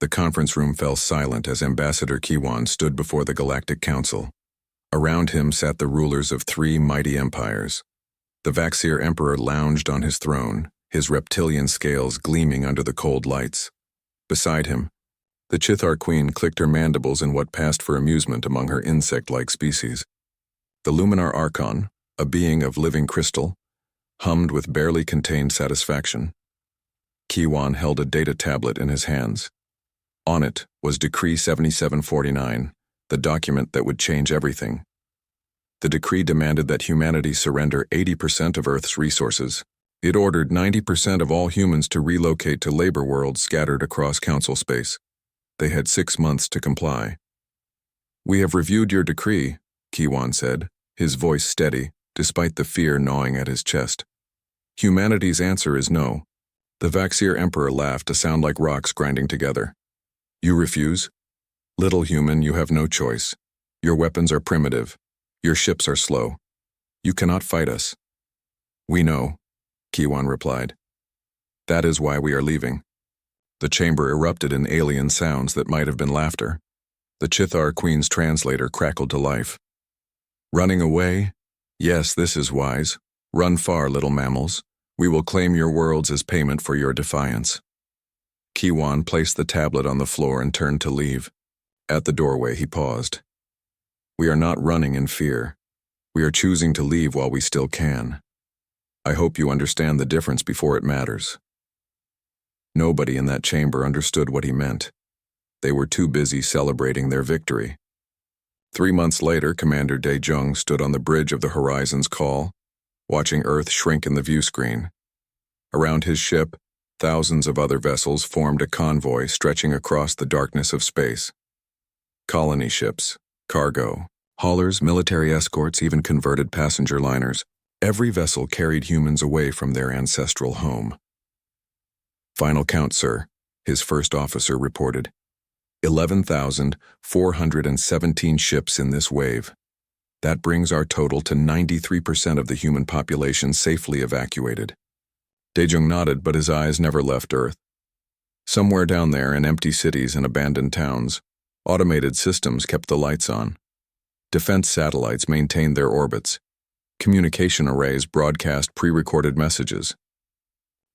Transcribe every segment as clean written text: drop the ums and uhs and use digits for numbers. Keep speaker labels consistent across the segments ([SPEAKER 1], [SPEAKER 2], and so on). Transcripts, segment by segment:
[SPEAKER 1] The conference room fell silent as Ambassador Kiwan stood before the Galactic Council. Around him sat the rulers of 3 mighty empires. The Vaxir Emperor lounged on his throne, his reptilian scales gleaming under the cold lights. Beside him, the Chithar Queen clicked her mandibles in what passed for amusement among her insect-like species. The Luminar Archon, a being of living crystal, hummed with barely contained satisfaction. Kiwan held a data tablet in his hands. On it was Decree 7749, the document that would change everything. The decree demanded that humanity surrender 80% of Earth's resources. It ordered 90% of all humans to relocate to labor worlds scattered across council space. They had 6 months to comply. "We have reviewed your decree," Kiwan said, his voice steady, despite the fear gnawing at his chest. "Humanity's answer is no." The Vaxir Emperor laughed to sound like rocks grinding together. "You refuse? Little human, you have no choice. Your weapons are primitive. Your ships are slow. You cannot fight us." "We know," Kiwan replied. "That is why we are leaving." The chamber erupted in alien sounds that might have been laughter. The Chithar Queen's translator crackled to life. "Running away? Yes, this is wise. Run far, little mammals. We will claim your worlds as payment for your defiance." Kiwan placed the tablet on the floor and turned to leave. At the doorway, he paused. "We are not running in fear. We are choosing to leave while we still can. I hope you understand the difference before it matters." Nobody in that chamber understood what he meant. They were too busy celebrating their victory. 3 months later, Commander Daejung stood on the bridge of the Horizon's Call, watching Earth shrink in the view screen. Around his ship, thousands of other vessels formed a convoy stretching across the darkness of space. Colony ships, cargo, haulers, military escorts, even converted passenger liners. Every vessel carried humans away from their ancestral home. "Final count, sir," his first officer reported. 11,417 ships in this wave. That brings our total to 93% of the human population safely evacuated. Daejung nodded, but his eyes never left Earth. Somewhere down there, in empty cities and abandoned towns, automated systems kept the lights on. Defense satellites maintained their orbits. Communication arrays broadcast pre-recorded messages.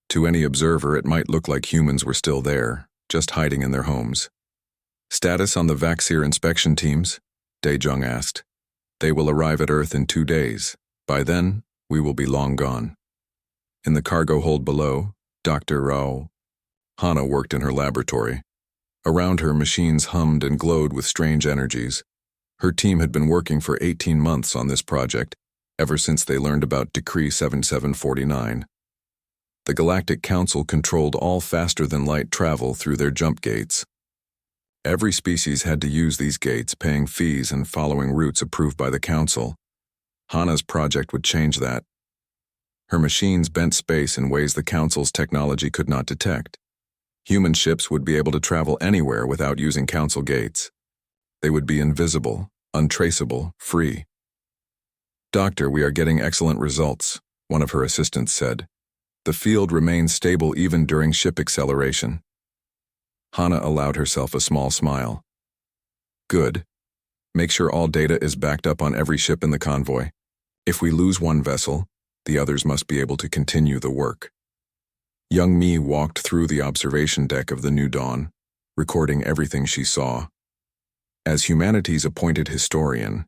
[SPEAKER 1] To any observer, it might look like humans were still there, just hiding in their homes. "Status on the Vaxir inspection teams?" Daejung asked. "They will arrive at Earth in 2 days. By then, we will be long gone." In the cargo hold below, Dr. Rao Hana worked in her laboratory. Around her, machines hummed and glowed with strange energies. Her team had been working for 18 months on this project, ever since they learned about Decree 7749. The Galactic Council controlled all faster-than-light travel through their jump gates. Every species had to use these gates, paying fees and following routes approved by the Council. Hana's project would change that. Her machines bent space in ways the Council's technology could not detect. Human ships would be able to travel anywhere without using Council gates. They would be invisible, untraceable, free. "Doctor, we are getting excellent results," one of her assistants said. "The field remains stable even during ship acceleration." Hana allowed herself a small smile. "Good. Make sure all data is backed up on every ship in the convoy. If we lose one vessel, the others must be able to continue the work." Young Mi walked through the observation deck of the New Dawn, recording everything she saw. As humanity's appointed historian,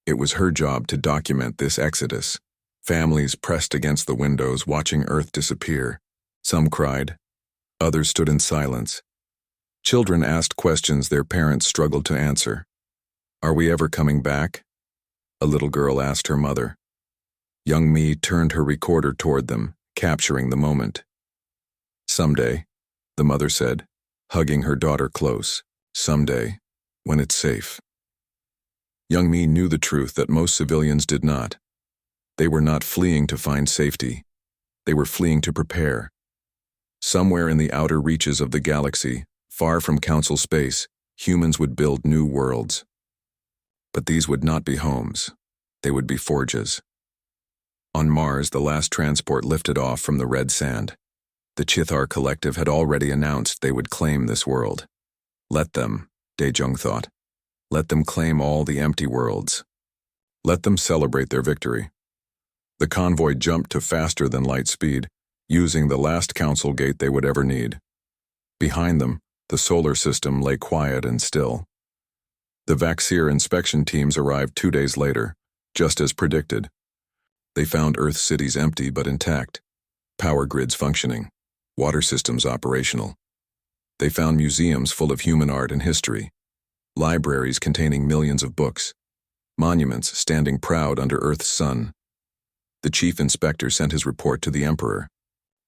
[SPEAKER 1] it was her job to document this exodus. Families pressed against the windows, watching Earth disappear. Some cried. Others stood in silence. Children asked questions their parents struggled to answer. "Are we ever coming back?" a little girl asked her mother. Young Mi turned her recorder toward them, capturing the moment. "Someday," the mother said, hugging her daughter close. "Someday, when it's safe." Young Mi knew the truth that most civilians did not. They were not fleeing to find safety. They were fleeing to prepare. Somewhere in the outer reaches of the galaxy, far from Council space, humans would build new worlds. But these would not be homes. They would be forges. On Mars, the last transport lifted off from the red sand. The Chithar Collective had already announced they would claim this world. Let them, Daejung thought. Let them claim all the empty worlds. Let them celebrate their victory. The convoy jumped to faster than light speed, using the last council gate they would ever need. Behind them, the solar system lay quiet and still. The Vaxir inspection teams arrived 2 days later, just as predicted. They found Earth cities empty but intact, power grids functioning, water systems operational. They found museums full of human art and history, libraries containing millions of books, monuments standing proud under Earth's sun. The chief inspector sent his report to the Emperor.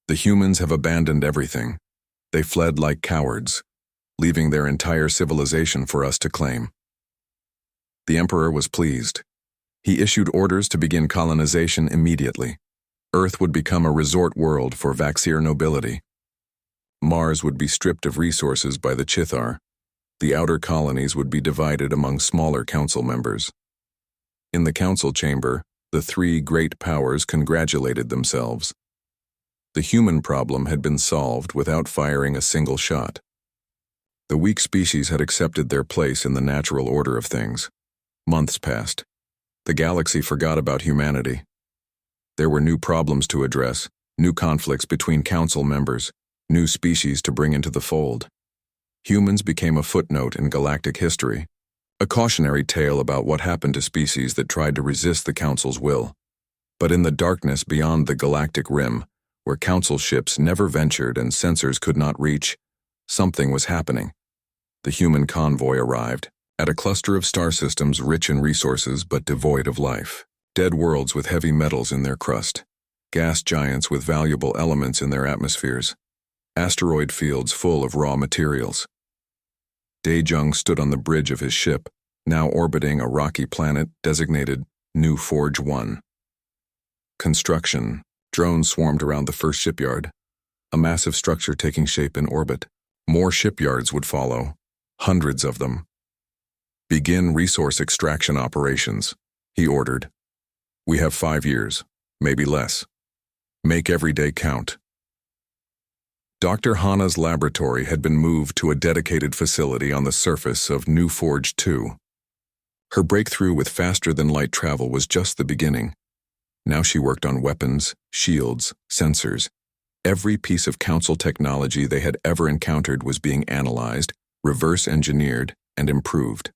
[SPEAKER 1] The humans have abandoned everything. They fled like cowards, leaving their entire civilization for us to claim. The Emperor was pleased. He issued orders to begin colonization immediately. Earth would become a resort world for Vaxir nobility. Mars would be stripped of resources by the Chithar. The outer colonies would be divided among smaller council members. In the council chamber, the three great powers congratulated themselves. The human problem had been solved without firing a single shot. The weak species had accepted their place in the natural order of things. Months passed. The galaxy forgot about humanity. There were new problems to address, new conflicts between council members, new species to bring into the fold. Humans became a footnote in galactic history, a cautionary tale about what happened to species that tried to resist the Council's will. But in the darkness beyond the galactic rim, where Council ships never ventured and sensors could not reach, something was happening. The human convoy arrived, at a cluster of star systems rich in resources but devoid of life. Dead worlds with heavy metals in their crust, gas giants with valuable elements in their atmospheres, asteroid fields full of raw materials. Daejung stood on the bridge of his ship, now orbiting a rocky planet designated New Forge 1. Construction. Drones swarmed around the first shipyard, a massive structure taking shape in orbit. More shipyards would follow, hundreds of them. Begin resource extraction operations, he ordered. We have 5 years, maybe less. Make every day count. Dr. Hana's laboratory had been moved to a dedicated facility on the surface of New Forge 2. Her breakthrough with faster-than-light travel was just the beginning. Now she worked on weapons, shields, sensors. Every piece of Council technology they had ever encountered was being analyzed, reverse-engineered, and improved.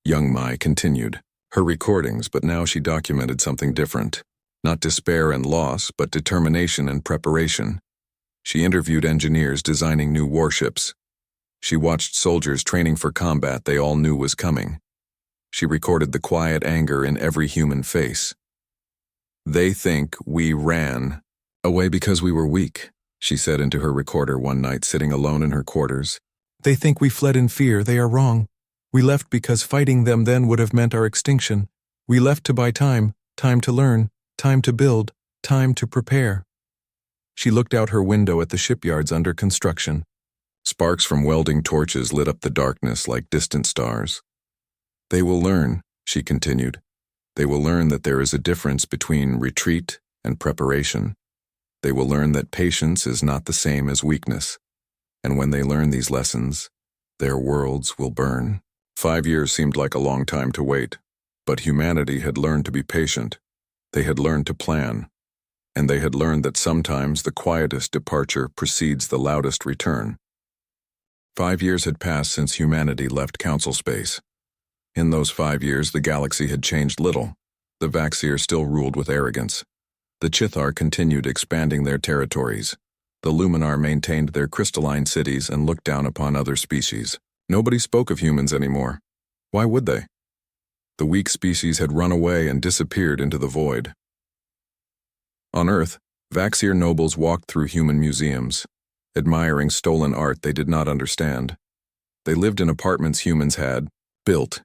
[SPEAKER 1] Young Mai continued her recordings, but now she documented something different. Not despair and loss, but determination and preparation. She interviewed engineers designing new warships. She watched soldiers training for combat they all knew was coming. She recorded the quiet anger in every human face. They think we ran away because we were weak, she said into her recorder one night sitting alone in her quarters. They think we fled in fear. They are wrong. We left because fighting them then would have meant our extinction. We left to buy time, time to learn, time to build, time to prepare. She looked out her window at the shipyards under construction. Sparks from welding torches lit up the darkness like distant stars. They will learn, she continued. They will learn that there is a difference between retreat and preparation. They will learn that patience is not the same as weakness. And when they learn these lessons, their worlds will burn. 5 years seemed like a long time to wait, but humanity had learned to be patient. They had learned to plan. And they had learned that sometimes the quietest departure precedes the loudest return. 5 years had passed since humanity left Council space. In those 5 years, the galaxy had changed little. The Vaxir still ruled with arrogance. The Chithar continued expanding their territories. The Luminar maintained their crystalline cities and looked down upon other species. Nobody spoke of humans anymore. Why would they? The weak species had run away and disappeared into the void. On Earth, Vaxir nobles walked through human museums, admiring stolen art they did not understand. They lived in apartments humans had built,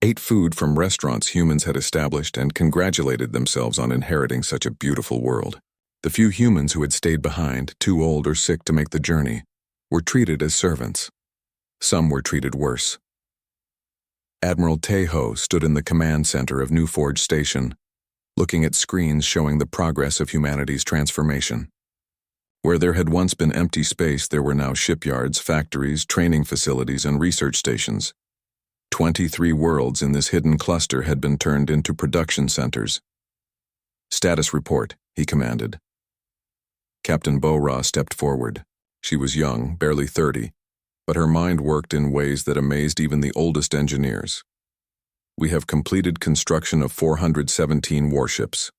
[SPEAKER 1] ate food from restaurants humans had established, and congratulated themselves on inheriting such a beautiful world. The few humans who had stayed behind, too old or sick to make the journey, were treated as servants. Some were treated worse. Admiral Taeho stood in the command center of New Forge Station, looking at screens showing the progress of humanity's transformation. Where there had once been empty space, there were now shipyards, factories, training facilities, and research stations. 23 worlds in this hidden cluster had been turned into production centers. "Status report," he commanded. Captain Bo-Ra stepped forward. She was young, barely 30, but her mind worked in ways that amazed even the oldest engineers. "We have completed construction of 417 warships.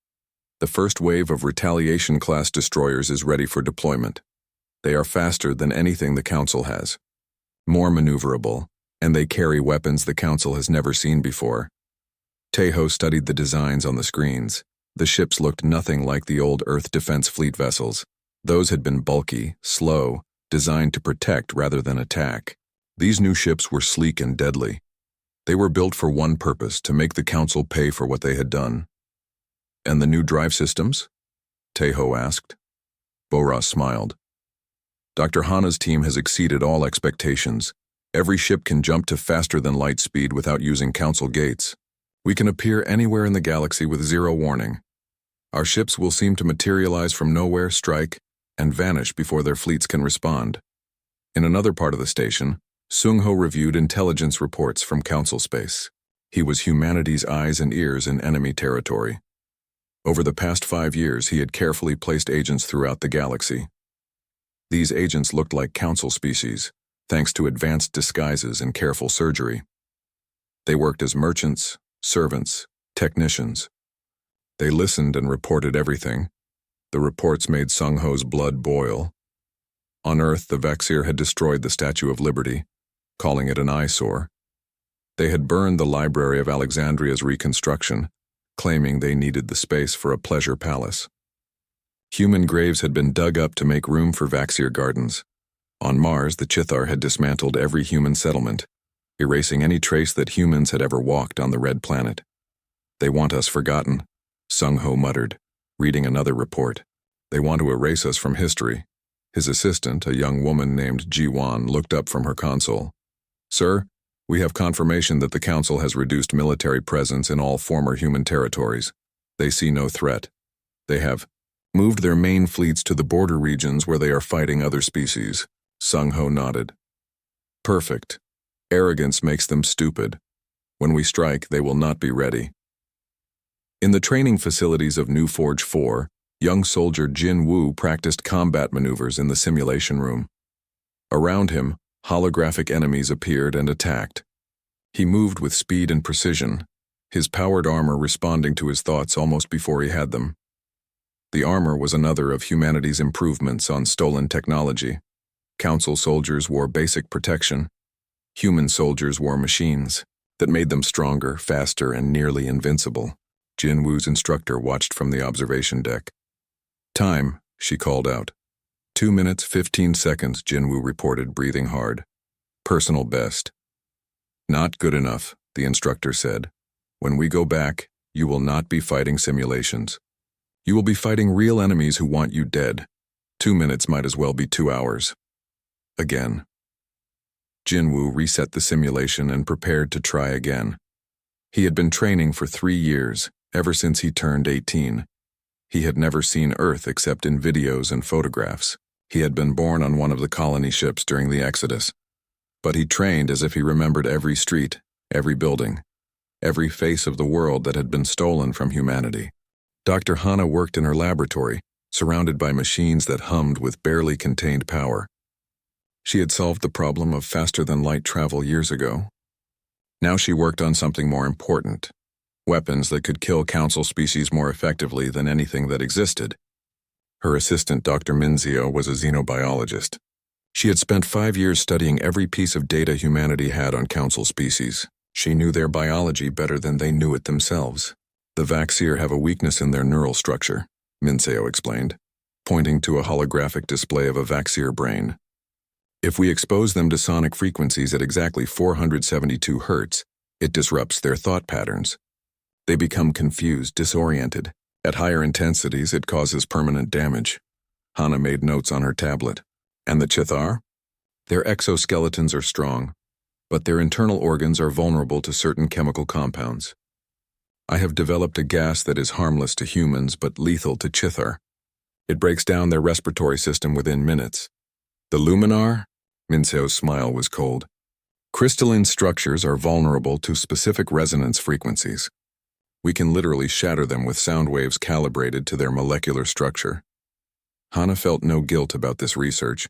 [SPEAKER 1] The first wave of Retaliation-class destroyers is ready for deployment. They are faster than anything the Council has, more maneuverable, and they carry weapons the Council has never seen before." Tejo studied the designs on the screens. The ships looked nothing like the old Earth Defense Fleet vessels. Those had been bulky, slow, designed to protect rather than attack. These new ships were sleek and deadly. They were built for one purpose: to make the Council pay for what they had done. "And the new drive systems?" Tejo asked. Bo-Ra smiled. "Dr. Hana's team has exceeded all expectations. Every ship can jump to faster than light speed without using Council gates. We can appear anywhere in the galaxy with zero warning. Our ships will seem to materialize from nowhere, strike, and vanish before their fleets can respond." In another part of the station, Sung-Ho reviewed intelligence reports from Council space. He was humanity's eyes and ears in enemy territory. Over the past 5 years, he had carefully placed agents throughout the galaxy. These agents looked like Council species, thanks to advanced disguises and careful surgery. They worked as merchants, servants, technicians. They listened and reported everything. The reports made Sung-Ho's blood boil. On Earth, the Vaxir had destroyed the Statue of Liberty, calling it an eyesore. They had burned the Library of Alexandria's reconstruction, claiming they needed the space for a pleasure palace. Human graves had been dug up to make room for Vaxir gardens. On Mars, the Chithar had dismantled every human settlement, erasing any trace that humans had ever walked on the Red Planet. "They want us forgotten," Sung-Ho muttered, reading another report. "They want to erase us from history." His assistant, a young woman named Ji-Wan, looked up from her console. "Sir, we have confirmation that the Council has reduced military presence in all former human territories. They see no threat. They have moved their main fleets to the border regions where they are fighting other species." Sung-Ho nodded. "Perfect. Arrogance makes them stupid. When we strike, they will not be ready." In the training facilities of New Forge 4, young soldier Jin Woo practiced combat maneuvers in the simulation room. Around him, holographic enemies appeared and attacked. He moved with speed and precision, his powered armor responding to his thoughts almost before he had them. The armor was another of humanity's improvements on stolen technology. Council soldiers wore basic protection. Human soldiers wore machines that made them stronger, faster, and nearly invincible. Jin Woo's instructor watched from the observation deck. "Time," she called out. 2 minutes, 15 seconds, Jin Woo reported, breathing hard. "Personal best." "Not good enough," the instructor said. "When we go back, you will not be fighting simulations. You will be fighting real enemies who want you dead. 2 minutes might as well be 2 hours." Again. Jin Woo reset the simulation and prepared to try again. He had been training for 3 years, ever since he turned 18. He had never seen Earth except in videos and photographs. He had been born on one of the colony ships during the Exodus. But he trained as if he remembered every street, every building, every face of the world that had been stolen from humanity. Dr. Hana worked in her laboratory, surrounded by machines that hummed with barely contained power. She had solved the problem of faster-than-light travel years ago. Now she worked on something more important: weapons that could kill Council species more effectively than anything that existed. Her assistant, Dr. Minzio, was a xenobiologist. She had spent 5 years studying every piece of data humanity had on Council species. She knew their biology better than they knew it themselves. "The Vaxir have a weakness in their neural structure," Minzio explained, pointing to a holographic display of a Vaxir brain. "If we expose them to sonic frequencies at exactly 472 Hz, it disrupts their thought patterns. They become confused, disoriented. At higher intensities, it causes permanent damage." Hana made notes on her tablet. "And the Chithar? Their exoskeletons are strong, but their internal organs are vulnerable to certain chemical compounds. I have developed a gas that is harmless to humans but lethal to Chithar. It breaks down their respiratory system within minutes. The Luminar? Minseo's smile was cold. Crystalline structures are vulnerable to specific resonance frequencies. We can literally shatter them with sound waves calibrated to their molecular structure. Hana felt no guilt about this research.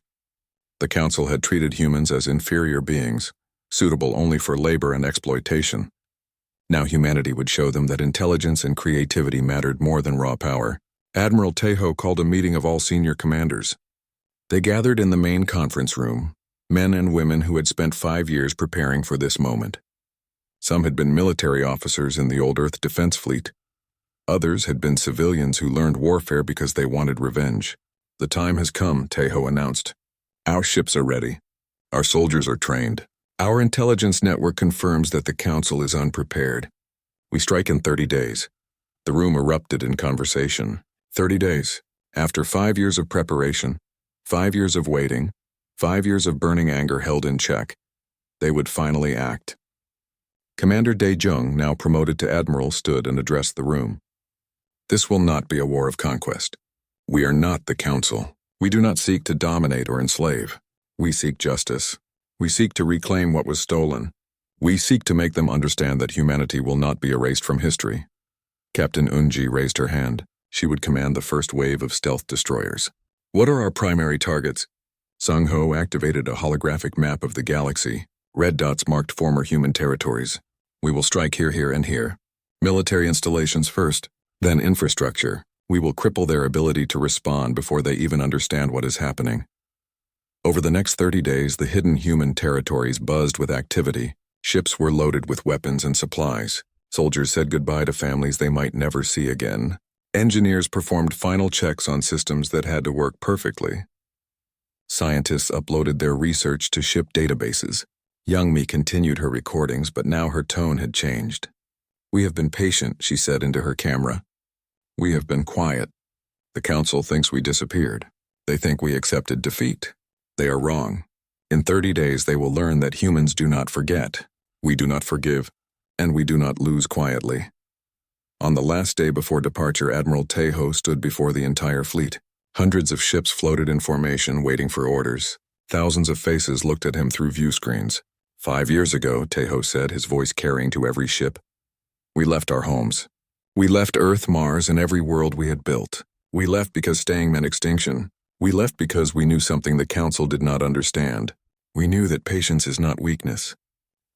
[SPEAKER 1] The Council had treated humans as inferior beings, suitable only for labor and exploitation. Now humanity would show them that intelligence and creativity mattered more than raw power. Admiral Tejo called a meeting of all senior commanders. They gathered in the main conference room, men and women who had spent 5 years preparing for this moment. Some had been military officers in the old Earth Defense Fleet. Others had been civilians who learned warfare because they wanted revenge. The time has come, Tejo announced. Our ships are ready. Our soldiers are trained. Our intelligence network confirms that the Council is unprepared. We strike in 30 days. The room erupted in conversation. 30 days. After 5 years of preparation, 5 years of waiting, 5 years of burning anger held in check, they would finally act. Commander Daejung, now promoted to admiral, stood and addressed the room. This will not be a war of conquest. We are not the Council. We do not seek to dominate or enslave. We seek justice. We seek to reclaim what was stolen. We seek to make them understand that humanity will not be erased from history. Captain Unji raised her hand. She would command the first wave of stealth destroyers. What are our primary targets? Sung Ho activated a holographic map of the galaxy. Red dots marked former human territories. We will strike here, here, and here. Military installations first, then infrastructure. We will cripple their ability to respond before they even understand what is happening. Over the next 30 days, the hidden human territories buzzed with activity. Ships were loaded with weapons and supplies. Soldiers said goodbye to families they might never see again. Engineers performed final checks on systems that had to work perfectly. Scientists uploaded their research to ship databases. Youngmi continued her recordings, but now her tone had changed. We have been patient, she said into her camera. We have been quiet. The Council thinks we disappeared. They think we accepted defeat. They are wrong. In 30 days they will learn that humans do not forget. We do not forgive, and we do not lose quietly. On the last day before departure, Admiral Tejo stood before the entire fleet. Hundreds of ships floated in formation, waiting for orders. Thousands of faces looked at him through view screens. 5 years ago, Tejo said, his voice carrying to every ship. We left our homes. We left Earth, Mars, and every world we had built. We left because staying meant extinction. We left because we knew something the Council did not understand. We knew that patience is not weakness.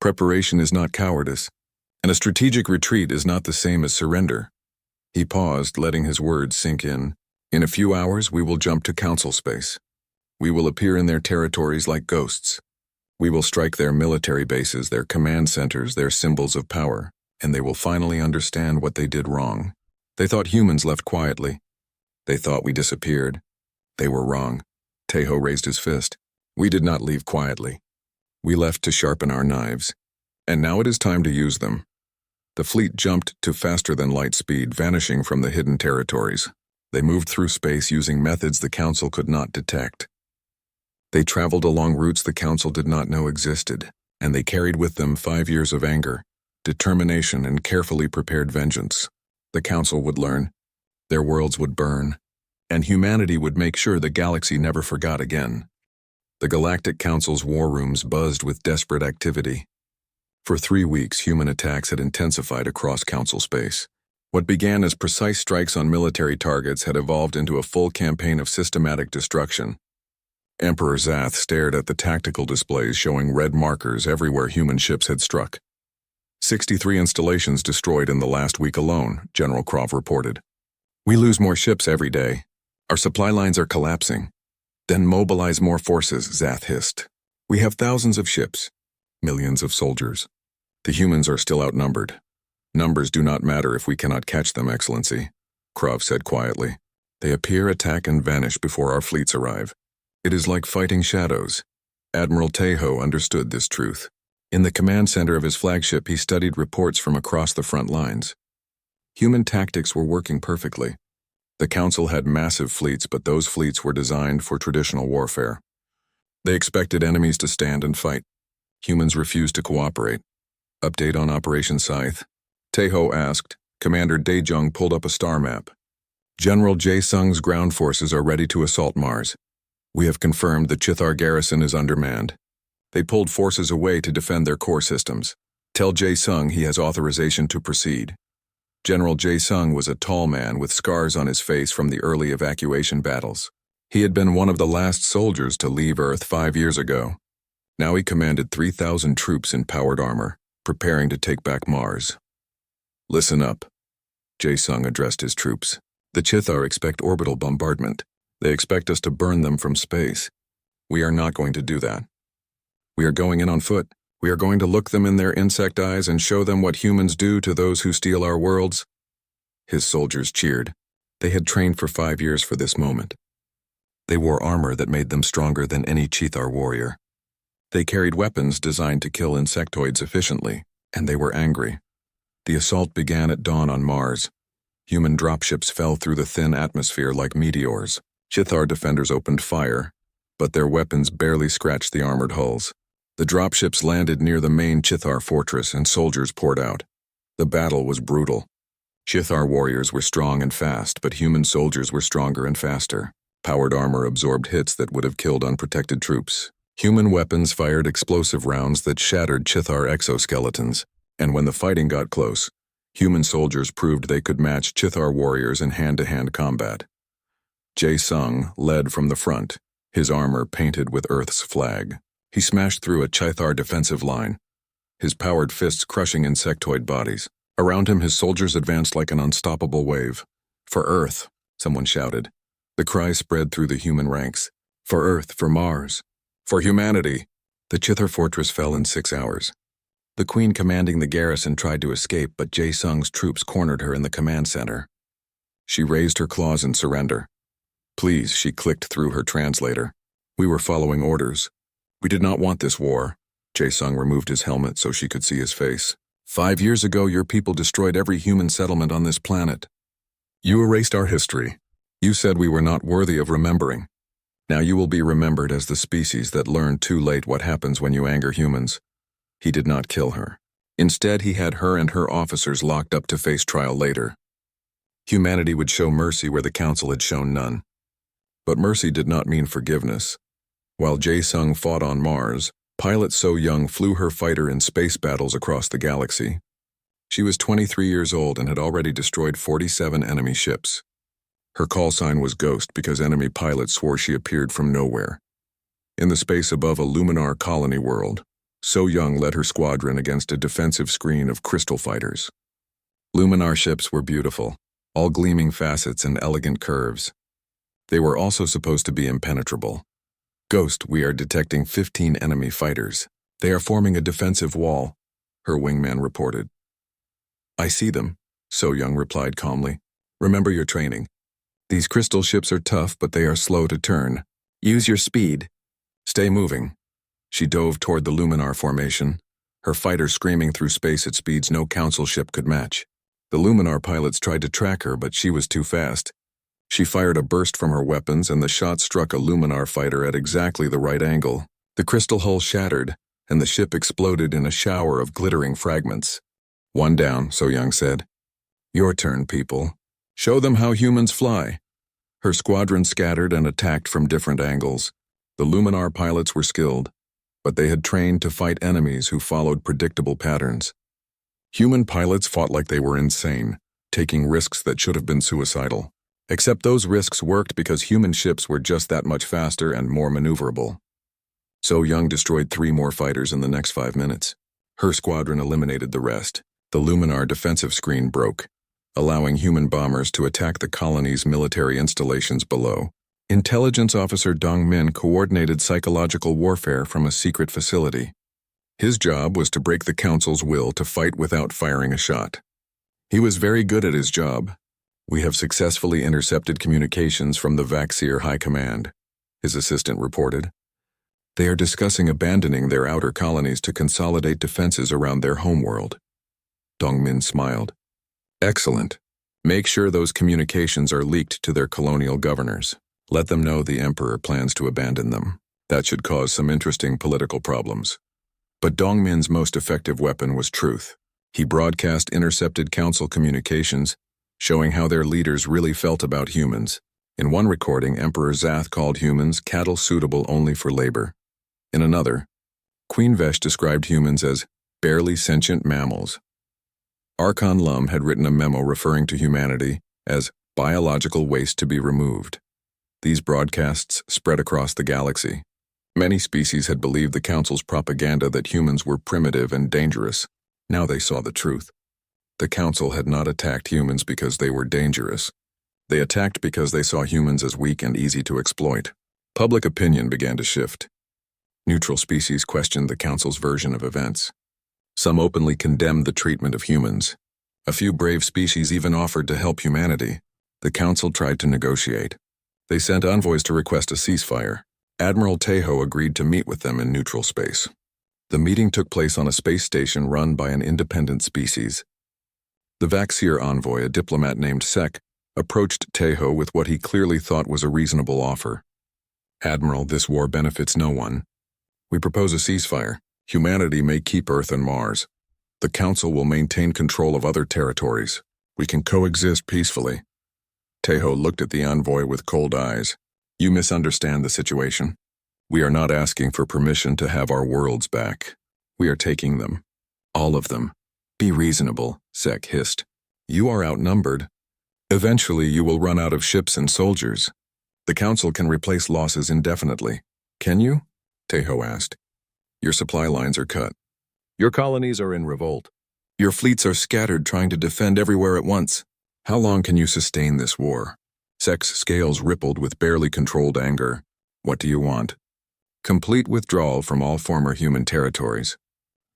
[SPEAKER 1] Preparation is not cowardice. And a strategic retreat is not the same as surrender. He paused, letting his words sink in. In a few hours, we will jump to Council space. We will appear in their territories like ghosts. We will strike their military bases, their command centers, their symbols of power, and they will finally understand what they did wrong. They thought humans left quietly. They thought we disappeared. They were wrong. Tejo raised his fist. We did not leave quietly. We left to sharpen our knives. And now it is time to use them. The fleet jumped to faster-than-light speed, vanishing from the hidden territories. They moved through space using methods the Council could not detect. They traveled along routes the Council did not know existed, and they carried with them 5 years of anger, determination, and carefully prepared vengeance. The Council would learn, their worlds would burn, and humanity would make sure the galaxy never forgot again. The Galactic Council's war rooms buzzed with desperate activity. For 3 weeks, human attacks had intensified across Council space. What began as precise strikes on military targets had evolved into a full campaign of systematic destruction. Emperor Zath stared at the tactical displays showing red markers everywhere human ships had struck. 63 installations destroyed in the last week alone, General Krov reported. We lose more ships every day. Our supply lines are collapsing. Then mobilize more forces, Zath hissed. We have thousands of ships, millions of soldiers. The humans are still outnumbered. Numbers do not matter if we cannot catch them, Excellency, Krov said quietly. They appear, attack, and vanish before our fleets arrive. It is like fighting shadows. Admiral Tejo understood this truth. In the command center of his flagship, he studied reports from across the front lines. Human tactics were working perfectly. The Council had massive fleets, but those fleets were designed for traditional warfare. They expected enemies to stand and fight. Humans refused to cooperate. Update on Operation Scythe? Tejo asked. Commander Daejung pulled up a star map. General Jae Sung's ground forces are ready to assault Mars. We have confirmed the Chithar garrison is undermanned. They pulled forces away to defend their core systems. Tell Jae Sung he has authorization to proceed. General Jae Sung was a tall man with scars on his face from the early evacuation battles. He had been one of the last soldiers to leave Earth 5 years ago. Now he commanded 3,000 troops in powered armor, preparing to take back Mars. Listen up. Jae Sung addressed his troops. The Chithar expect orbital bombardment. They expect us to burn them from space. We are not going to do that. We are going in on foot. We are going to look them in their insect eyes and show them what humans do to those who steal our worlds. His soldiers cheered. They had trained for 5 years for this moment. They wore armor that made them stronger than any Chithar warrior. They carried weapons designed to kill insectoids efficiently, and they were angry. The assault began at dawn on Mars. Human dropships fell through the thin atmosphere like meteors. Chithar defenders opened fire, but their weapons barely scratched the armored hulls. The dropships landed near the main Chithar fortress and soldiers poured out. The battle was brutal. Chithar warriors were strong and fast, but human soldiers were stronger and faster. Powered armor absorbed hits that would have killed unprotected troops. Human weapons fired explosive rounds that shattered Chithar exoskeletons, and when the fighting got close, human soldiers proved they could match Chithar warriors in hand-to-hand combat. Jae Sung led from the front, his armor painted with Earth's flag. He smashed through a Chithar defensive line, his powered fists crushing insectoid bodies. Around him, his soldiers advanced like an unstoppable wave. For Earth, someone shouted. The cry spread through the human ranks. For Earth, for Mars, for humanity. The Chithar fortress fell in 6 hours. The queen commanding the garrison tried to escape, but Jae Sung's troops cornered her in the command center. She raised her claws in surrender. Please, she clicked through her translator. We were following orders. We did not want this war. Jae Sung removed his helmet so she could see his face. 5 years ago, your people destroyed every human settlement on this planet. You erased our history. You said we were not worthy of remembering. Now you will be remembered as the species that learned too late what happens when you anger humans. He did not kill her. Instead, he had her and her officers locked up to face trial later. Humanity would show mercy where the Council had shown none. But mercy did not mean forgiveness. While Jae Sung fought on Mars, pilot So Young flew her fighter in space battles across the galaxy. She was 23 years old and had already destroyed 47 enemy ships. Her call sign was Ghost because enemy pilots swore she appeared from nowhere. In the space above a Luminar colony world, So Young led her squadron against a defensive screen of crystal fighters. Luminar ships were beautiful, all gleaming facets and elegant curves. They were also supposed to be impenetrable. Ghost, we are detecting 15 enemy fighters. They are forming a defensive wall, her wingman reported. I see them, So Young replied calmly. Remember your training. These crystal ships are tough, but they are slow to turn. Use your speed. Stay moving. She dove toward the Luminar formation, her fighter screaming through space at speeds no Council ship could match. The Luminar pilots tried to track her, but she was too fast. She fired a burst from her weapons, and the shot struck a Luminar fighter at exactly the right angle. The crystal hull shattered, and the ship exploded in a shower of glittering fragments. One down, So Young said. Your turn, people. Show them how humans fly. Her squadron scattered and attacked from different angles. The Luminar pilots were skilled, but they had trained to fight enemies who followed predictable patterns. Human pilots fought like they were insane, taking risks that should have been suicidal. Except those risks worked because human ships were just that much faster and more maneuverable. So Young destroyed 3 more fighters in the next 5 minutes. Her squadron eliminated the rest. The Luminar defensive screen broke, allowing human bombers to attack the colony's military installations below. Intelligence Officer Dong Min coordinated psychological warfare from a secret facility. His job was to break the Council's will to fight without firing a shot. He was very good at his job. We have successfully intercepted communications from the Vaxir High Command, his assistant reported. They are discussing abandoning their outer colonies to consolidate defenses around their homeworld. Dong Min smiled. Excellent. Make sure those communications are leaked to their colonial governors. Let them know the Emperor plans to abandon them. That should cause some interesting political problems. But Dong Min's most effective weapon was truth. He broadcast intercepted Council communications, showing how their leaders really felt about humans. In one recording, Emperor Zath called humans cattle suitable only for labor. In another, Queen Vesh described humans as barely sentient mammals. Archon Lum had written a memo referring to humanity as biological waste to be removed. These broadcasts spread across the galaxy. Many species had believed the Council's propaganda that humans were primitive and dangerous. Now they saw the truth. The Council had not attacked humans because they were dangerous. They attacked because they saw humans as weak and easy to exploit. Public opinion began to shift. Neutral species questioned the Council's version of events. Some openly condemned the treatment of humans. A few brave species even offered to help humanity. The Council tried to negotiate. They sent envoys to request a ceasefire. Admiral Tejo agreed to meet with them in neutral space. The meeting took place on a space station run by an independent species. The Vaxir envoy, a diplomat named Sek, approached Tejo with what he clearly thought was a reasonable offer. "Admiral, this war benefits no one. We propose a ceasefire. Humanity may keep Earth and Mars. The Council will maintain control of other territories. We can coexist peacefully." Tejo looked at the envoy with cold eyes. "You misunderstand the situation. We are not asking for permission to have our worlds back. We are taking them. All of them. Be reasonable," Sek hissed. "You are outnumbered. Eventually you will run out of ships and soldiers. The Council can replace losses indefinitely. Can you?" Tejo asked. "Your supply lines are cut. Your colonies are in revolt. Your fleets are scattered trying to defend everywhere at once. How long can you sustain this war?" Sek's scales rippled with barely controlled anger. "What do you want?" "Complete withdrawal from all former human territories.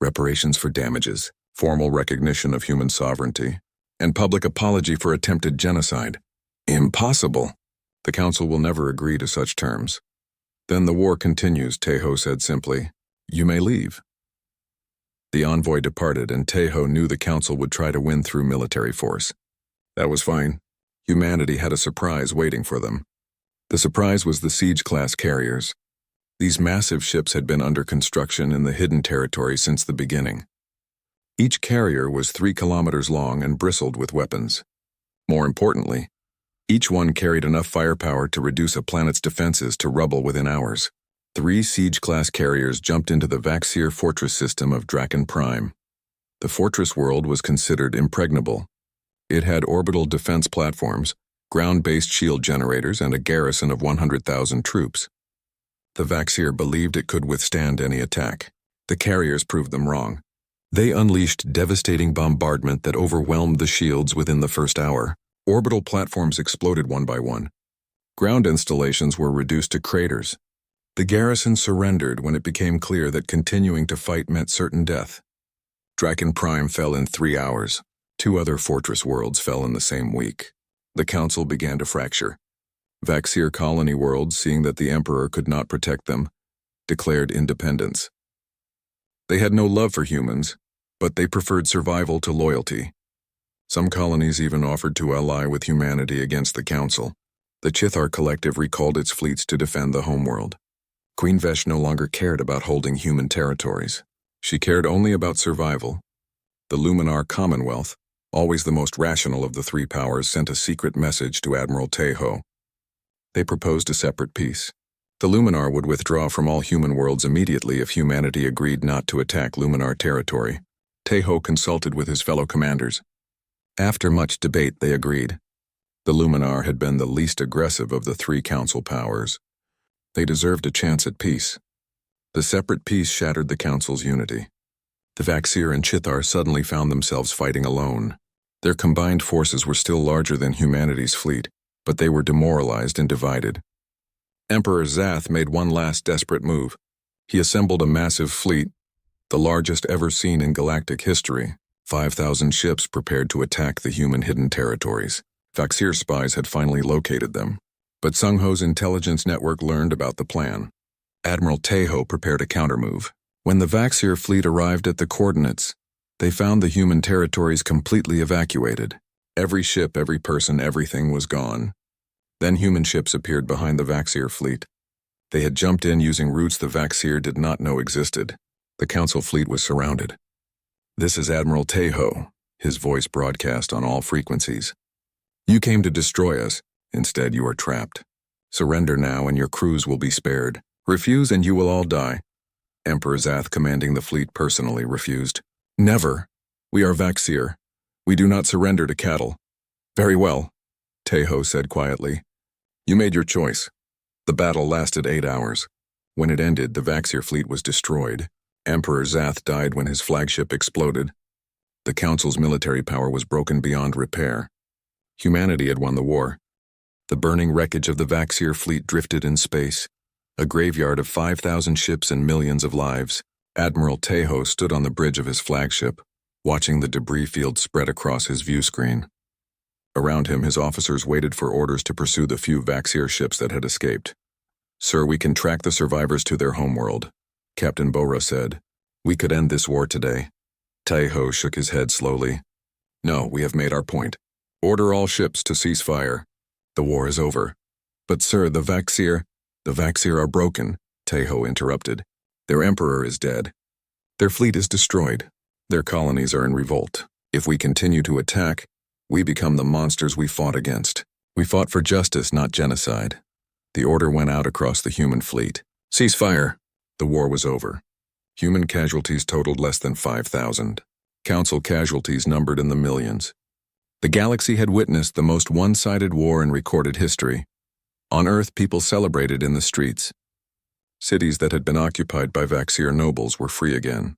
[SPEAKER 1] Reparations for damages, formal recognition of human sovereignty, and public apology for attempted genocide." "Impossible." "The Council will never agree to such terms." "Then the war continues," Tejo said simply. "You may leave." The envoy departed, and Tejo knew the Council would try to win through military force. That was fine. Humanity had a surprise waiting for them. The surprise was the siege-class carriers. These massive ships had been under construction in the hidden territory since the beginning. Each carrier was 3 kilometers long and bristled with weapons. More importantly, each one carried enough firepower to reduce a planet's defenses to rubble within hours. 3 siege-class carriers jumped into the Vaxir fortress system of Draken Prime. The fortress world was considered impregnable. It had orbital defense platforms, ground-based shield generators, and a garrison of 100,000 troops. The Vaxir believed it could withstand any attack. The carriers proved them wrong. They unleashed devastating bombardment that overwhelmed the shields within the first hour. Orbital platforms exploded one by one. Ground installations were reduced to craters. The garrison surrendered when it became clear that continuing to fight meant certain death. Draken Prime fell in 3 hours. 2 other fortress worlds fell in the same week. The Council began to fracture. Vaxir colony worlds, seeing that the Emperor could not protect them, declared independence. They had no love for humans, but they preferred survival to loyalty. Some colonies even offered to ally with humanity against the Council. The Chithar Collective recalled its fleets to defend the homeworld. Queen Vesh no longer cared about holding human territories. She cared only about survival. The Luminar Commonwealth, always the most rational of the 3 powers, sent a secret message to Admiral Tejo. They proposed a separate peace. The Luminar would withdraw from all human worlds immediately if humanity agreed not to attack Luminar territory. Tejo consulted with his fellow commanders. After much debate, they agreed. The Luminar had been the least aggressive of the 3 Council powers. They deserved a chance at peace. The separate peace shattered the Council's unity. The Vaxir and Chithar suddenly found themselves fighting alone. Their combined forces were still larger than humanity's fleet, but they were demoralized and divided. Emperor Zath made one last desperate move. He assembled a massive fleet, the largest ever seen in galactic history. 5,000 ships prepared to attack the human hidden territories. Vaxir spies had finally located them. But Sungho's intelligence network learned about the plan. Admiral Tejo prepared a countermove. When the Vaxir fleet arrived at the coordinates, they found the human territories completely evacuated. Every ship, every person, everything was gone. Then human ships appeared behind the Vaxir fleet. They had jumped in using routes the Vaxir did not know existed. The Council fleet was surrounded. "This is Admiral Tejo," his voice broadcast on all frequencies. You came to destroy us. Instead, you are trapped. Surrender now and your crews will be spared. Refuse and you will all die. Emperor Zath, commanding the fleet personally, refused. Never. We are Vaxir. We do not surrender to cattle. Very well, Teho said quietly. You made your choice. The battle lasted 8 hours. When it ended, the Vaxir fleet was destroyed. Emperor Zath died when his flagship exploded. The Council's military power was broken beyond repair. Humanity had won the war. The burning wreckage of the Vaxir fleet drifted in space, a graveyard of 5,000 ships and millions of lives. Admiral Teho stood on the bridge of his flagship, watching the debris field spread across his view screen. Around him, his officers waited for orders to pursue the few Vaxir ships that had escaped. Sir, we can track the survivors to their homeworld, Captain Bora said. We could end this war today. Teho shook his head slowly. No, we have made our point. Order all ships to cease fire. The war is over. But sir, the Vaxir are broken, Teho interrupted. Their emperor is dead. Their fleet is destroyed. Their colonies are in revolt. If we continue to attack, we become the monsters we fought against. We fought for justice, not genocide. The order went out across the human fleet. Cease fire. The war was over. Human casualties totaled less than 5,000. Council casualties numbered in the millions. The galaxy had witnessed the most one-sided war in recorded history. On Earth, people celebrated in the streets. Cities that had been occupied by Vaxir nobles were free again.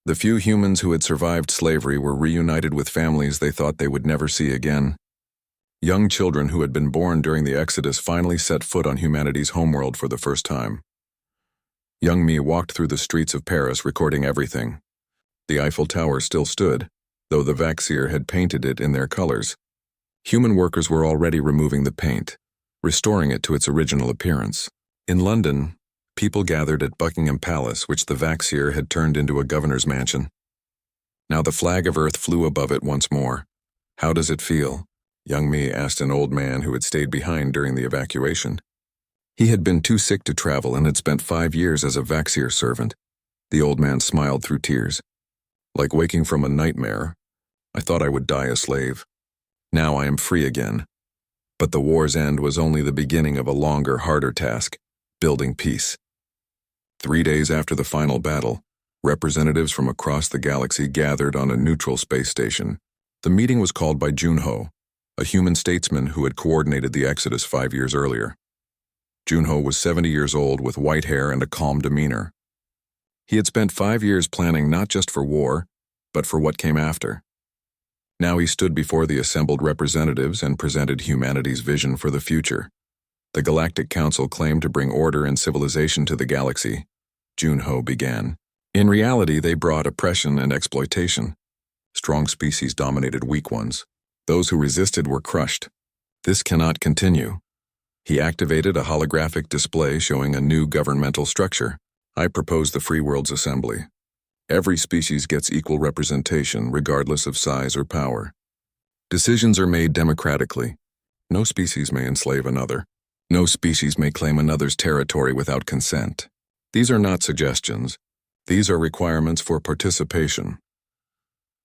[SPEAKER 1] The few humans who had survived slavery were reunited with families they thought they would never see again. Young children who had been born during the Exodus finally set foot on humanity's homeworld for the first time. Young Me walked through the streets of Paris recording everything. The Eiffel Tower still stood, though the Vaxir had painted it in their colors. Human workers were already removing the paint, restoring it to its original appearance. In London, people gathered at Buckingham Palace, which the Vaxir had turned into a governor's mansion. Now the flag of Earth flew above it once more. How does it feel? Young Me asked an old man who had stayed behind during the evacuation. He had been too sick to travel and had spent 5 years as a Vaxir servant. The old man smiled through tears. Like waking from a nightmare, I thought I would die a slave. Now I am free again. But the war's end was only the beginning of a longer, harder task, building peace. 3 days after the final battle, representatives from across the galaxy gathered on a neutral space station. The meeting was called by Junho, a human statesman who had coordinated the Exodus 5 years earlier. Junho was 70 years old with white hair and a calm demeanor. He had spent 5 years planning not just for war, but for what came after. Now he stood before the assembled representatives and presented humanity's vision for the future. The Galactic Council claimed to bring order and civilization to the galaxy. Junho began. In reality, they brought oppression and exploitation. Strong species dominated weak ones. Those who resisted were crushed. This cannot continue. He activated a holographic display showing a new governmental structure. I propose the Free World's Assembly. Every species gets equal representation, regardless of size or power. Decisions are made democratically. No species may enslave another. No species may claim another's territory without consent. These are not suggestions. These are requirements for participation.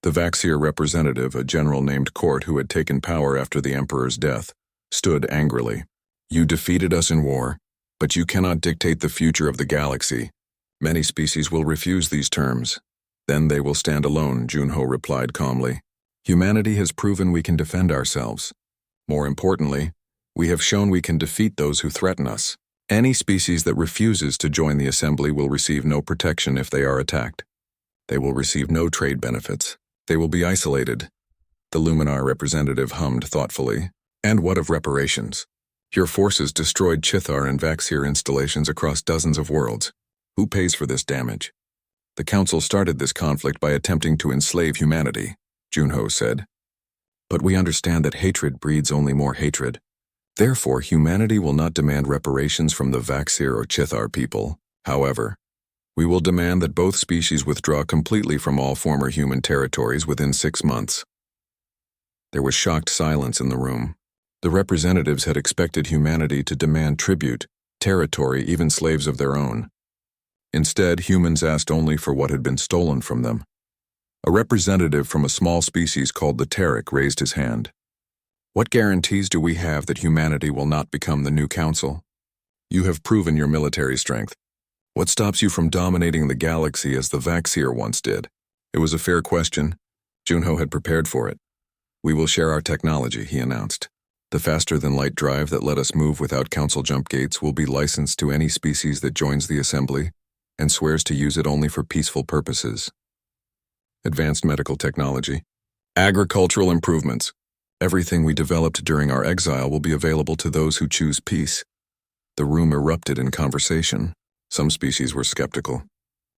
[SPEAKER 1] The Vaxir representative, a general named Court who had taken power after the Emperor's death, stood angrily. You defeated us in war, but you cannot dictate the future of the galaxy. Many species will refuse these terms. Then they will stand alone, Junho replied calmly. Humanity has proven we can defend ourselves. More importantly, we have shown we can defeat those who threaten us. Any species that refuses to join the assembly will receive no protection if they are attacked. They will receive no trade benefits. They will be isolated. The Luminar representative hummed thoughtfully. And what of reparations? Your forces destroyed Chithar and Vaxir installations across dozens of worlds. Who pays for this damage? The Council started this conflict by attempting to enslave humanity, Junho said. But we understand that hatred breeds only more hatred. Therefore, humanity will not demand reparations from the Vaxir or Chithar people. However, we will demand that both species withdraw completely from all former human territories within 6 months. There was shocked silence in the room. The representatives had expected humanity to demand tribute, territory, even slaves of their own. Instead, humans asked only for what had been stolen from them. A representative from a small species called the Terek raised his hand. What guarantees do we have that humanity will not become the new council? You have proven your military strength. What stops you from dominating the galaxy as the Vaxir once did? It was a fair question. Junho had prepared for it. We will share our technology, he announced. The faster-than-light drive that let us move without council jump gates will be licensed to any species that joins the assembly and swears to use it only for peaceful purposes. Advanced medical technology. Agricultural improvements. Everything we developed during our exile will be available to those who choose peace. The room erupted in conversation. Some species were skeptical.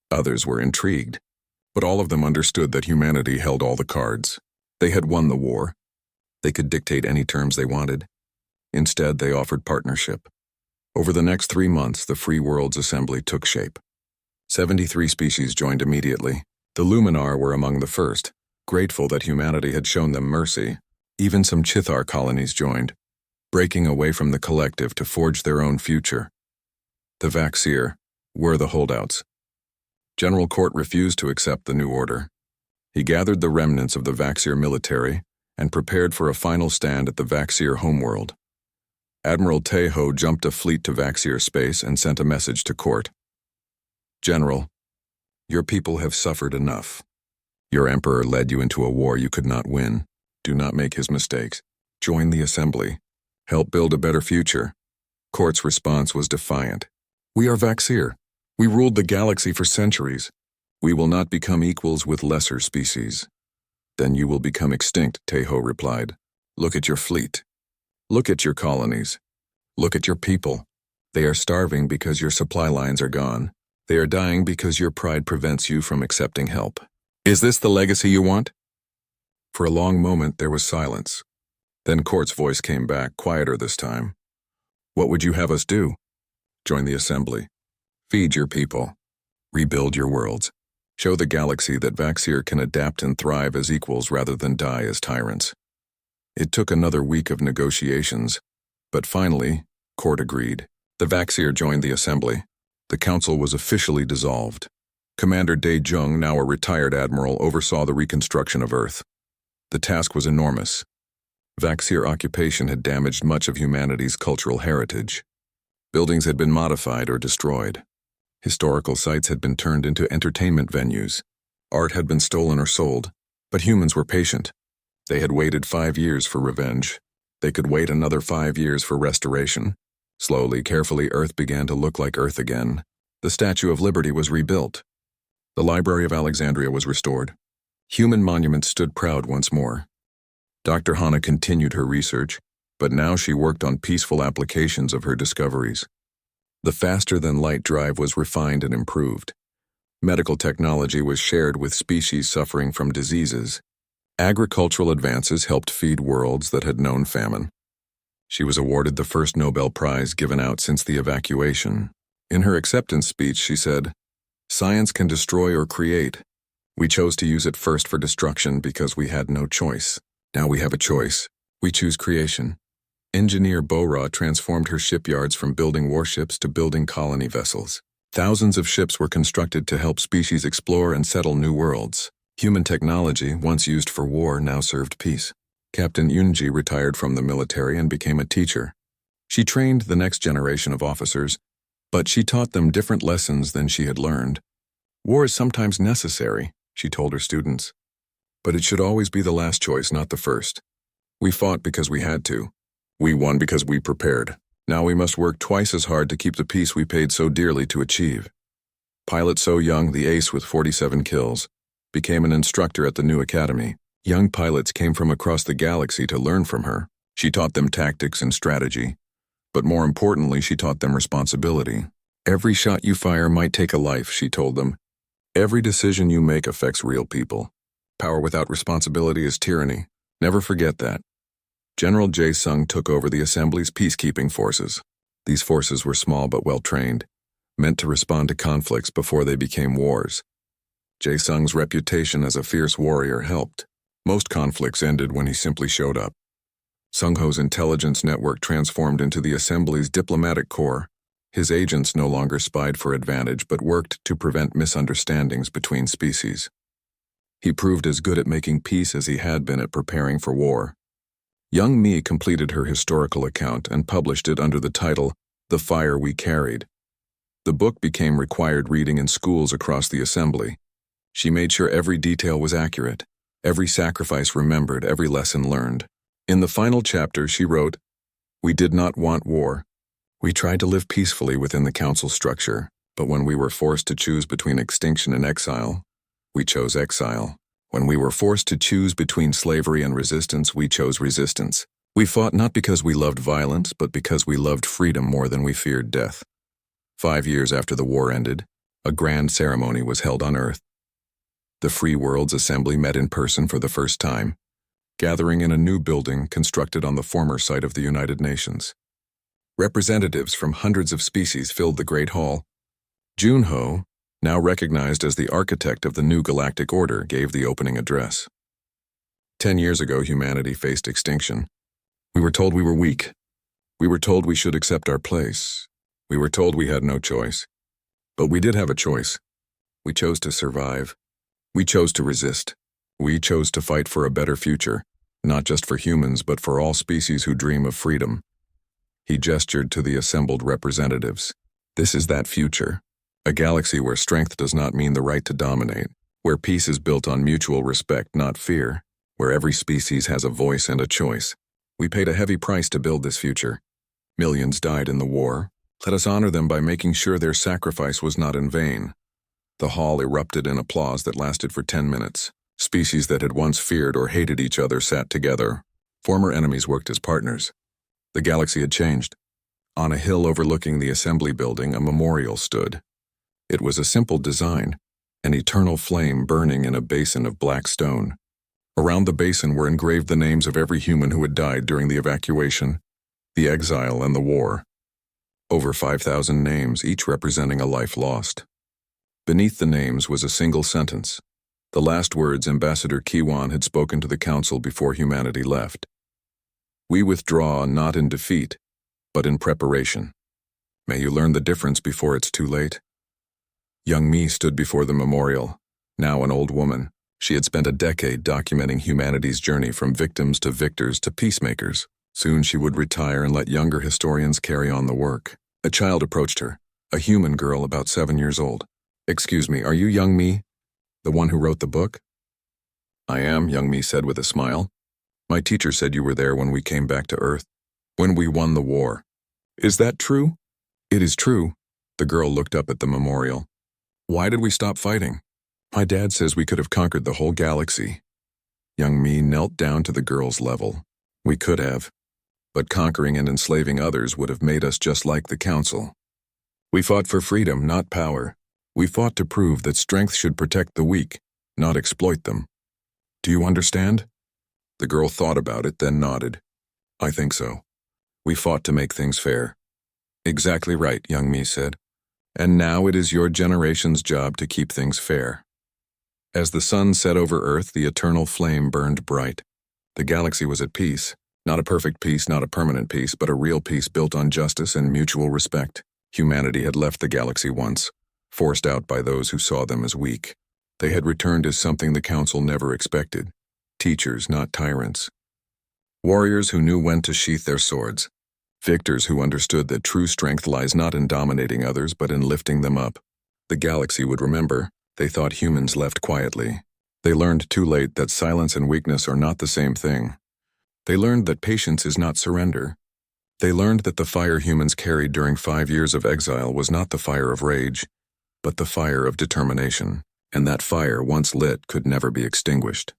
[SPEAKER 1] Others were intrigued. But all of them understood that humanity held all the cards. They had won the war. They could dictate any terms they wanted. Instead, they offered partnership. Over the next 3 months, the Free Worlds Assembly took shape. 73 species joined immediately. The Luminar were among the first, grateful that humanity had shown them mercy. Even some Chithar colonies joined, breaking away from the collective to forge their own future. The Vaxir were the holdouts. General Court refused to accept the new order. He gathered the remnants of the Vaxir military and prepared for a final stand at the Vaxir homeworld. Admiral Tejo jumped a fleet to Vaxir space and sent a message to Court. General, your people have suffered enough. Your emperor led you into a war you could not win. Do not make his mistakes. Join the assembly. Help build a better future. Court's response was defiant. We are Vaxir. We ruled the galaxy for centuries. We will not become equals with lesser species. Then you will become extinct, Tejo replied. Look at your fleet. Look at your colonies. Look at your people. They are starving because your supply lines are gone. They are dying because your pride prevents you from accepting help. Is this the legacy you want? For a long moment there was silence. Then Court's voice came back, quieter this time. What would you have us do? Join the assembly. Feed your people. Rebuild your worlds. Show the galaxy that Vaxir can adapt and thrive as equals rather than die as tyrants. It took another week of negotiations, but finally, Court agreed. The Vaxir joined the assembly. The council was officially dissolved. Commander Dae Jung, now a retired admiral, oversaw the reconstruction of Earth. The task was enormous. Vaxir occupation had damaged much of humanity's cultural heritage. Buildings had been modified or destroyed. Historical sites had been turned into entertainment venues. Art had been stolen or sold, but humans were patient. They had waited 5 years for revenge. They could wait another 5 years for restoration. Slowly, carefully, Earth began to look like Earth again. The Statue of Liberty was rebuilt. The Library of Alexandria was restored. Human monuments stood proud once more. Dr. Hana continued her research, but now she worked on peaceful applications of her discoveries. The faster-than-light drive was refined and improved. Medical technology was shared with species suffering from diseases. Agricultural advances helped feed worlds that had known famine. She was awarded the first Nobel Prize given out since the evacuation. In her acceptance speech, she said, "Science can destroy or create. We chose to use it first for destruction because we had no choice. Now we have a choice. We choose creation." Engineer Bora transformed her shipyards from building warships to building colony vessels. Thousands of ships were constructed to help species explore and settle new worlds. Human technology, once used for war, now served peace. Captain Yunji retired from the military and became a teacher. She trained the next generation of officers, but she taught them different lessons than she had learned. War is sometimes necessary, she told her students. But it should always be the last choice, not the first. We fought because we had to. We won because we prepared. Now we must work twice as hard to keep the peace we paid so dearly to achieve. Pilot So Young, the ace with 47 kills, became an instructor at the new academy. Young pilots came from across the galaxy to learn from her. She taught them tactics and strategy. But more importantly, she taught them responsibility. Every shot you fire might take a life, she told them. Every decision you make affects real people. Power without responsibility is tyranny. Never forget that. General Jae Sung took over the Assembly's peacekeeping forces. These forces were small but well-trained, meant to respond to conflicts before they became wars. Jae Sung's reputation as a fierce warrior helped. Most conflicts ended when he simply showed up. Sung Ho's intelligence network transformed into the Assembly's diplomatic corps. His agents no longer spied for advantage but worked to prevent misunderstandings between species. He proved as good at making peace as he had been at preparing for war. Young Me completed her historical account and published it under the title, The Fire We Carried. The book became required reading in schools across the assembly. She made sure every detail was accurate, every sacrifice remembered, every lesson learned. In the final chapter, she wrote, "We did not want war. We tried to live peacefully within the council structure, but when we were forced to choose between extinction and exile, we chose exile. When we were forced to choose between slavery and resistance, we chose resistance. We fought not because we loved violence, but because we loved freedom more than we feared death." 5 years after the war ended, a grand ceremony was held on Earth. The Free World's Assembly met in person for the first time, gathering in a new building constructed on the former site of the United Nations. Representatives from hundreds of species filled the Great Hall. Junho, now recognized as the architect of the new galactic order, gave the opening address. 10 years ago, humanity faced extinction. We were told we were weak. We were told we should accept our place. We were told we had no choice. But we did have a choice. We chose to survive. We chose to resist. We chose to fight for a better future, not just for humans, but for all species who dream of freedom. He gestured to the assembled representatives. This is that future. A galaxy where strength does not mean the right to dominate, where peace is built on mutual respect, not fear, where every species has a voice and a choice. We paid a heavy price to build this future. Millions died in the war. Let us honor them by making sure their sacrifice was not in vain. The hall erupted in applause that lasted for 10 minutes. Species that had once feared or hated each other sat together. Former enemies worked as partners. The galaxy had changed. On a hill overlooking the assembly building, a memorial stood. It was a simple design, an eternal flame burning in a basin of black stone. Around the basin were engraved the names of every human who had died during the evacuation, the exile, and the war. Over 5,000 names, each representing a life lost. Beneath the names was a single sentence, the last words Ambassador Kiwan had spoken to the Council before humanity left. "We withdraw not in defeat, but in preparation. May you learn the difference before it's too late." Young Me stood before the memorial. Now an old woman, she had spent a decade documenting humanity's journey from victims to victors to peacemakers. Soon she would retire and let younger historians carry on the work. A child approached her, a human girl about 7 years old. "Excuse me, are you Young Me, the one who wrote the book?" "I am," Young Me said with a smile. "My teacher said you were there when we came back to Earth, when we won the war." "Is that true?" "It is true." The girl looked up at the memorial. "Why did we stop fighting?" "My dad says we could have conquered the whole galaxy." Young Me knelt down to the girl's level. "We could have, but conquering and enslaving others would have made us just like the Council. We fought for freedom, not power. We fought to prove that strength should protect the weak, not exploit them. Do you understand?" The girl thought about it, then nodded. "I think so. We fought to make things fair." "Exactly right," Young Me said. "And now it is your generation's job to keep things fair." As the sun set over Earth, the eternal flame burned bright. The galaxy was at peace. Not a perfect peace, not a permanent peace, but a real peace built on justice and mutual respect. Humanity had left the galaxy once, forced out by those who saw them as weak. They had returned as something the Council never expected. Teachers, not tyrants. Warriors who knew when to sheath their swords. Victors who understood that true strength lies not in dominating others, but in lifting them up. The galaxy would remember. They thought humans left quietly. They learned too late that silence and weakness are not the same thing. They learned that patience is not surrender. They learned that the fire humans carried during 5 years of exile was not the fire of rage, but the fire of determination, and that fire, once lit, could never be extinguished.